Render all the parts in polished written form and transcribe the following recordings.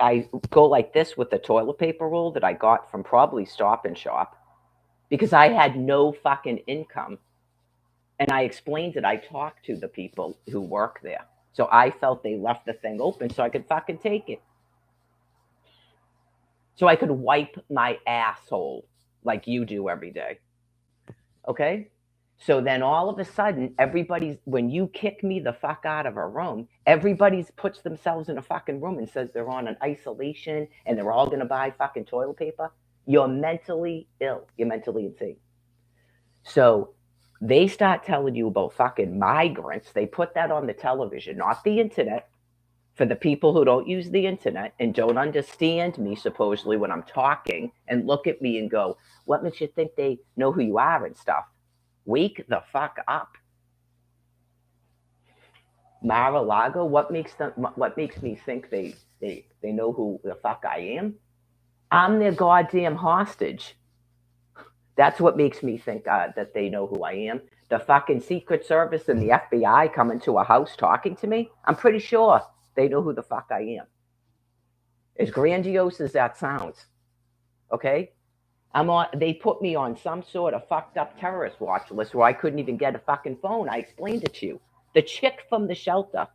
I go like this with the toilet paper roll that I got from probably Stop and Shop because I had no fucking income. And I explained it. I talked to the people who work there. So I felt they left the thing open so I could fucking take it. So I could wipe my asshole like you do every day. Okay? So then all of a sudden, when you kick me the fuck out of a room, everybody's puts themselves in a fucking room and says they're on an isolation and they're all going to buy fucking toilet paper. You're mentally ill. You're mentally insane. So they start telling you about fucking migrants. They put that on the television, not the internet. For the people who don't use the internet and don't understand me, supposedly, when I'm talking and look at me and go, what makes you think they know who you are and stuff? Wake the fuck up. Mar-a-Lago, what makes me think they know who the fuck I am? I'm their goddamn hostage. That's what makes me think that they know who I am. The fucking Secret Service and the FBI coming to a house talking to me, I'm pretty sure they know who the fuck I am. As grandiose as that sounds, okay? They put me on some sort of fucked up terrorist watch list where I couldn't even get a fucking phone. I explained it to you. The chick from the shelter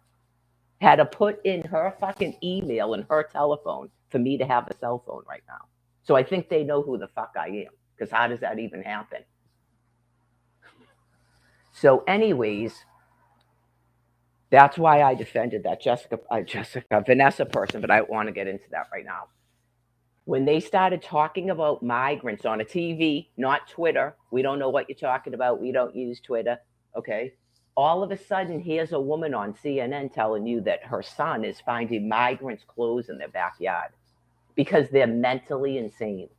had to put in her fucking email and her telephone for me to have a cell phone right now. So I think they know who the fuck I am. Because how does that even happen? So, anyways, that's why I defended that Vanessa person, but I don't want to get into that right now. When they started talking about migrants on a TV, not Twitter, we don't know what you're talking about. We don't use Twitter. Okay. All of a sudden, here's a woman on CNN telling you that her son is finding migrants' clothes in their backyard because they're mentally insane.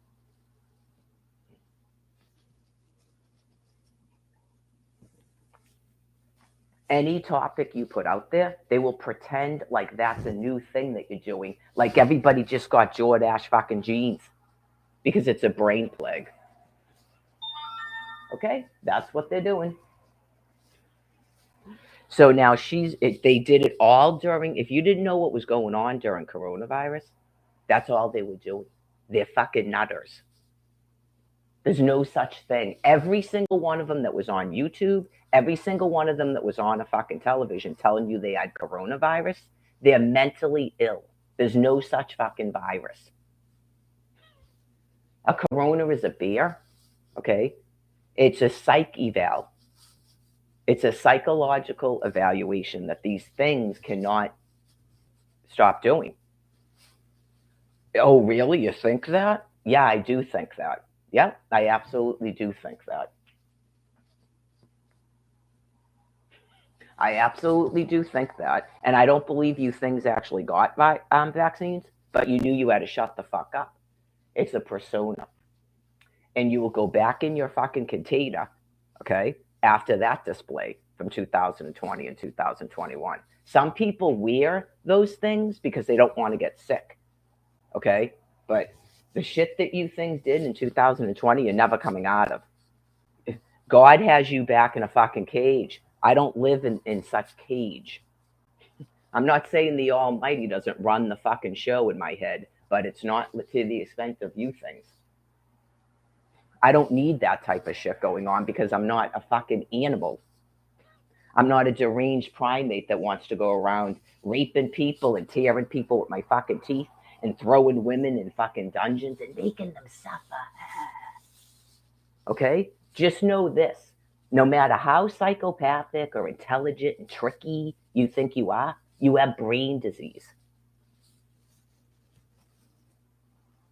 Any topic you put out there, they will pretend like that's a new thing that you're doing. Like everybody just got Jordache fucking jeans because it's a brain plague. Okay, that's what they're doing. So now they did it all during, if you didn't know what was going on during coronavirus, that's all they were doing. They're fucking nutters. There's no such thing. Every single one of them that was on YouTube, every single one of them that was on a fucking television telling you they had coronavirus, they're mentally ill. There's no such fucking virus. A corona is a beer, okay? It's a psych eval. It's a psychological evaluation that these things cannot stop doing. Oh, really? You think that? Yeah, I do think that. Yeah, I absolutely do think that. I absolutely do think that. And I don't believe you things actually got vaccines, but you knew you had to shut the fuck up. It's a persona. And you will go back in your fucking container, okay, after that display from 2020 and 2021. Some people wear those things because they don't want to get sick, okay? But the shit that you things did in 2020, you're never coming out of. God has you back in a fucking cage. I don't live in such cage. I'm not saying the Almighty doesn't run the fucking show in my head, but it's not to the extent of you things. I don't need that type of shit going on because I'm not a fucking animal. I'm not a deranged primate that wants to go around raping people and tearing people with my fucking teeth and throwing women in fucking dungeons and making them suffer. Okay? Just know this. No matter how psychopathic or intelligent and tricky you think you are, you have brain disease.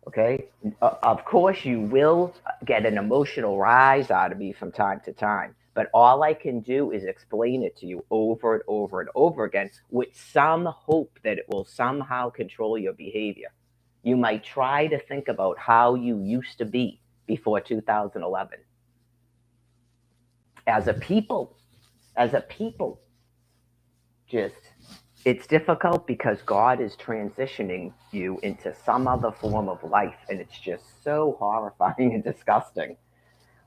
Okay? Of course, you will get an emotional rise out of me from time to time, but all I can do is explain it to you over and over and over again with some hope that it will somehow control your behavior. You might try to think about how you used to be before 2011. As a people, just it's difficult because God is transitioning you into some other form of life, and it's just so horrifying and disgusting.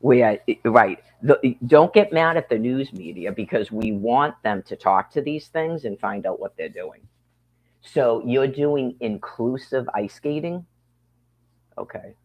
Don't get mad at the news media because we want them to talk to these things and find out what they're doing. So you're doing inclusive ice skating? Okay.